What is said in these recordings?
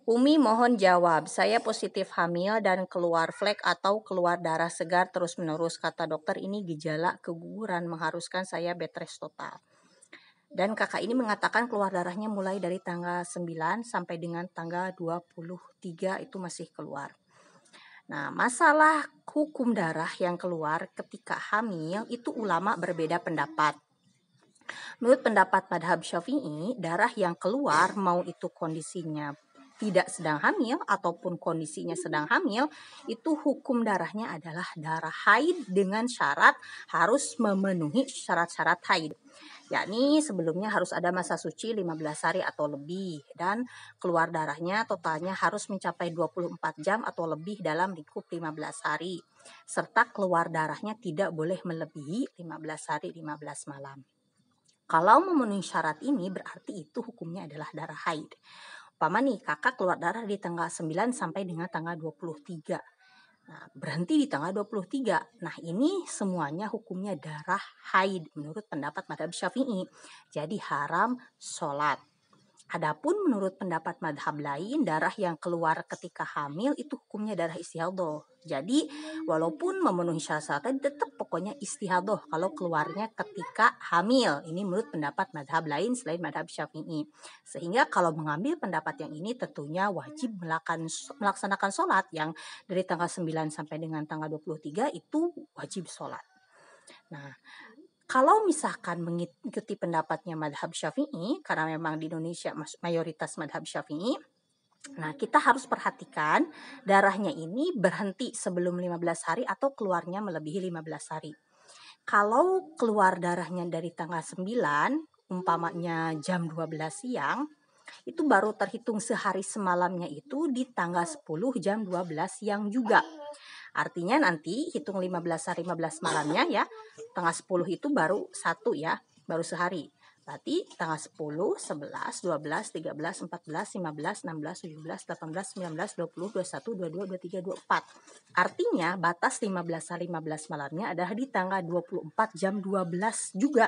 Umi mohon jawab, saya positif hamil dan keluar flek atau keluar darah segar terus-menerus. Kata dokter ini gejala keguguran mengharuskan saya bed rest total. Dan kakak ini mengatakan keluar darahnya mulai dari tanggal 9 sampai dengan tanggal 23 itu masih keluar. Nah, masalah hukum darah yang keluar ketika hamil itu ulama berbeda pendapat. Menurut pendapat madhab Syafi'i, darah yang keluar mau itu kondisinya tidak sedang hamil ataupun kondisinya sedang hamil, itu hukum darahnya adalah darah haid dengan syarat harus memenuhi syarat-syarat haid. Yakni sebelumnya harus ada masa suci 15 hari atau lebih dan keluar darahnya totalnya harus mencapai 24 jam atau lebih dalam lingkup 15 hari. Serta keluar darahnya tidak boleh melebihi 15 hari 15 malam. Kalau memenuhi syarat ini berarti itu hukumnya adalah darah haid. Umpama nih kakak keluar darah di tanggal 9 sampai dengan tanggal 23. Nah, berhenti di tanggal 23. Nah, ini semuanya hukumnya darah haid menurut pendapat madhab Syafi'i. Jadi haram sholat. Adapun menurut pendapat madhab lain, darah yang keluar ketika hamil itu hukumnya darah istihadhah. Jadi walaupun memenuhi syarat-syarat tadi tetap pokoknya istihadhah kalau keluarnya ketika hamil. Ini menurut pendapat madhab lain selain madhab Syafi'i. Sehingga kalau mengambil pendapat yang ini tentunya wajib melaksanakan sholat yang dari tanggal 9 sampai dengan tanggal 23 itu wajib sholat. Nah, kalau misalkan mengikuti pendapatnya madhab Syafi'i, karena memang di Indonesia mayoritas madhab Syafi'i, nah kita harus perhatikan darahnya ini berhenti sebelum 15 hari atau keluarnya melebihi 15 hari. Kalau keluar darahnya dari tanggal 9, umpamanya jam 12 siang, itu baru terhitung sehari semalamnya itu di tanggal 10 jam 12 siang juga. Artinya nanti hitung 15 hari 15 malamnya ya, tanggal 10 itu baru satu ya, baru sehari. Berarti tanggal 10, 11, 12, 13, 14, 15, 16, 17, 18, 19, 20, 21, 22, 23, 24. Artinya batas 15 hari 15 malamnya adalah di tanggal 24 jam 12 juga.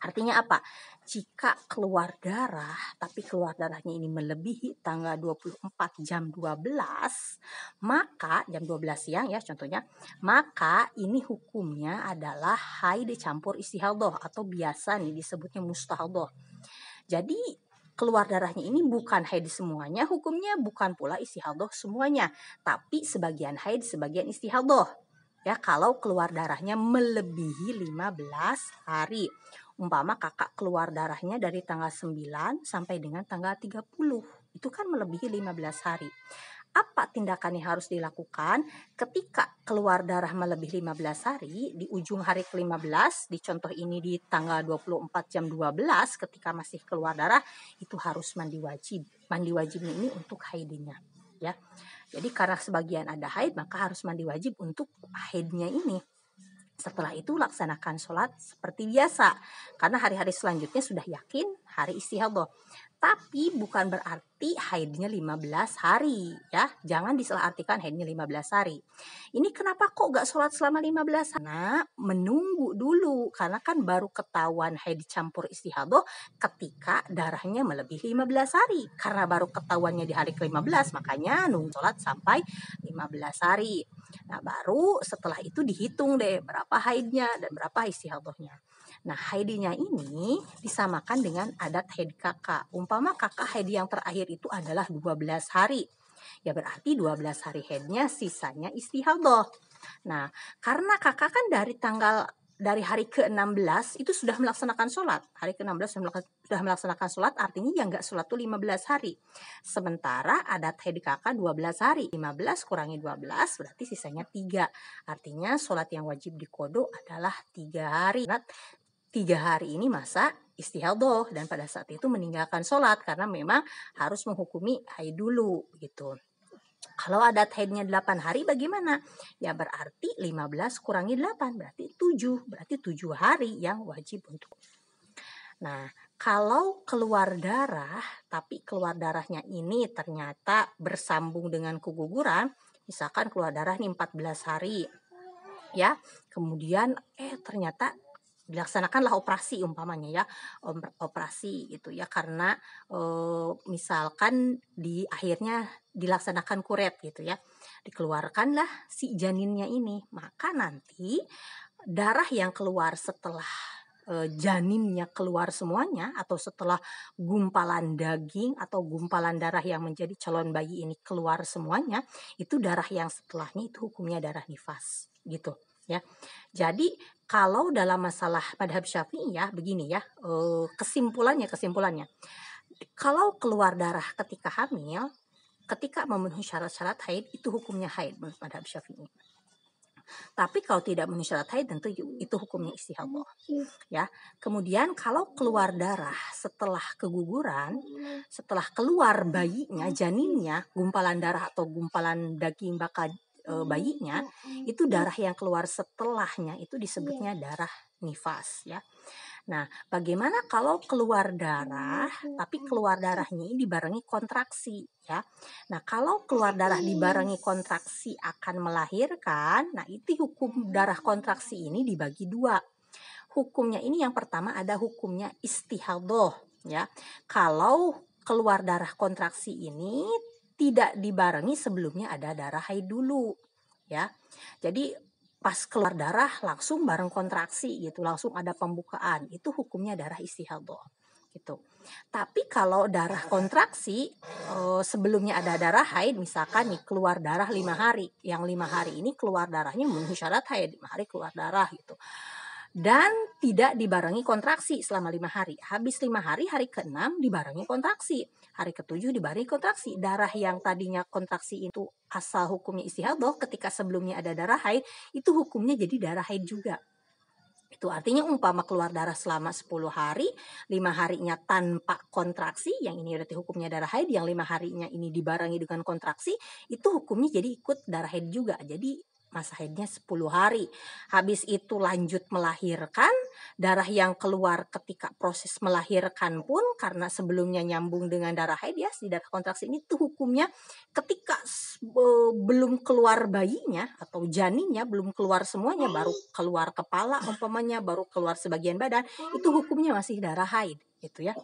Artinya apa? Jika keluar darah, tapi keluar darahnya ini melebihi tanggal 24 jam 12, maka jam 12 siang ya contohnya, maka ini hukumnya adalah haid campur istihadhah atau biasa nih disebutnya mustahadhah. Jadi keluar darahnya ini bukan haid semuanya, hukumnya bukan pula istihadhah semuanya, tapi sebagian haid, sebagian istihadhah. Ya, kalau keluar darahnya melebihi 15 hari. Umpama kakak keluar darahnya dari tanggal 9 sampai dengan tanggal 30. Itu kan melebihi 15 hari. Apa tindakan yang harus dilakukan ketika keluar darah melebihi 15 hari di ujung hari ke-15, di contoh ini di tanggal 24 jam 12 ketika masih keluar darah, itu harus mandi wajib. Mandi wajibnya ini untuk haidnya, ya. Jadi karena sebagian ada haid, maka harus mandi wajib untuk haidnya ini. Setelah itu laksanakan sholat seperti biasa. Karena hari-hari selanjutnya sudah yakin hari istihadhah. Tapi bukan berarti haidnya 15 hari. Ya, jangan disalahartikan haidnya 15 hari. Ini kenapa kok gak sholat selama 15 hari? Karena menunggu dulu. Karena kan baru ketahuan haid campur istihadhah ketika darahnya melebihi 15 hari. Karena baru ketahuannya di hari ke-15, makanya nunggu sholat sampai 15 hari. Nah, baru setelah itu dihitung deh berapa haidnya dan berapa istihadhahnya. Nah, haidnya ini disamakan dengan adat haid kakak. Umpama kakak haid yang terakhir itu adalah 12 hari. Ya berarti 12 hari haidnya, sisanya istihadhah. Nah, karena kakak kan dari hari ke-16 itu sudah melaksanakan sholat. Hari ke-16 sudah melaksanakan sholat, artinya yang nggak sholat tuh 15 hari. Sementara adat haid kakak 12 hari. 15 kurangi 12 berarti sisanya 3. Artinya sholat yang wajib diqodho adalah 3 hari. Nah, 3 hari ini masa istihadhah dan pada saat itu meninggalkan sholat karena memang harus menghukumi haid dulu gitu. Kalau adat haidnya 8 hari bagaimana? Ya berarti 15 kurangi 8 berarti 7. Berarti 7 hari yang wajib untuk. Nah, kalau keluar darah tapi keluar darahnya ini ternyata bersambung dengan keguguran, misalkan keluar darah nih 14 hari. Ya, kemudian ternyata dilaksanakanlah operasi umpamanya ya, operasi gitu ya, karena misalkan di akhirnya dilaksanakan kuret gitu ya, dikeluarkanlah si janinnya ini, maka nanti darah yang keluar setelah janinnya keluar semuanya, atau setelah gumpalan daging atau gumpalan darah yang menjadi calon bayi ini keluar semuanya, itu darah yang setelahnya itu hukumnya darah nifas gitu ya. Jadi kalau dalam masalah madhab Syafi'iyah begini ya, kesimpulannya, kalau keluar darah ketika hamil, ketika memenuhi syarat-syarat haid, itu hukumnya haid menurut madhab Syafi'i. Tapi kalau tidak memenuhi syarat haid, tentu itu hukumnya istihadah ya. Kemudian kalau keluar darah setelah keguguran, setelah keluar bayinya, janinnya, gumpalan darah atau gumpalan daging bakal bayinya, itu darah yang keluar setelahnya itu disebutnya darah nifas ya. Nah, bagaimana kalau keluar darah, tapi keluar darahnya ini dibarengi kontraksi ya. Nah, kalau keluar darah dibarengi kontraksi akan melahirkan, nah itu hukum darah kontraksi ini dibagi dua. Hukumnya ini yang pertama ada hukumnya istihadah ya. Kalau keluar darah kontraksi ini tidak dibarengi sebelumnya ada darah haid dulu ya. Jadi pas keluar darah langsung bareng kontraksi gitu, langsung ada pembukaan, itu hukumnya darah istihadah gitu. Tapi kalau darah kontraksi sebelumnya ada darah haid, misalkan nih keluar darah 5 hari, yang 5 hari ini keluar darahnya memenuhi syarat haid, 5 hari keluar darah gitu, dan tidak dibarengi kontraksi selama 5 hari. Habis 5 hari, hari ke-6 dibarengi kontraksi, hari ke-7 dibarengi kontraksi. Darah yang tadinya kontraksi itu asal hukumnya istihadah, ketika sebelumnya ada darah haid, itu hukumnya jadi darah haid juga. Itu artinya umpama keluar darah selama 10 hari, 5 harinya tanpa kontraksi, yang ini berarti hukumnya darah haid, yang 5 harinya ini dibarengi dengan kontraksi, itu hukumnya jadi ikut darah haid juga. Jadi masa haidnya 10 hari. Habis itu lanjut melahirkan, darah yang keluar ketika proses melahirkan pun karena sebelumnya nyambung dengan darah haid ya, si darah kontraksi ini tuh hukumnya ketika belum keluar bayinya atau janinnya, belum keluar semuanya, baru keluar kepala umpamanya, baru keluar sebagian badan, itu hukumnya masih darah haid gitu ya.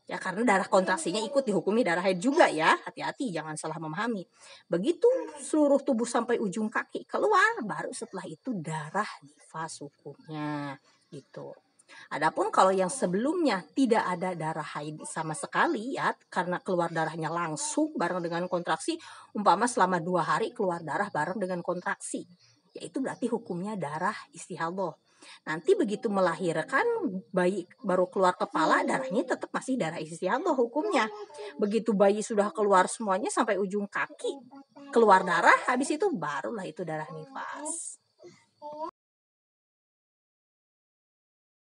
Ya karena darah kontraksinya ikut dihukumi darah haid juga ya. Hati-hati jangan salah memahami. Begitu seluruh tubuh sampai ujung kaki keluar, baru setelah itu darah nifas hukumnya gitu. Adapun kalau yang sebelumnya tidak ada darah haid sama sekali ya, karena keluar darahnya langsung bareng dengan kontraksi, umpama selama 2 hari keluar darah bareng dengan kontraksi, yaitu berarti hukumnya darah istihadah. Nanti begitu melahirkan, bayi baru keluar kepala, darahnya tetap masih darah istihadah hukumnya. Begitu bayi sudah keluar semuanya sampai ujung kaki keluar darah, habis itu barulah itu darah nifas.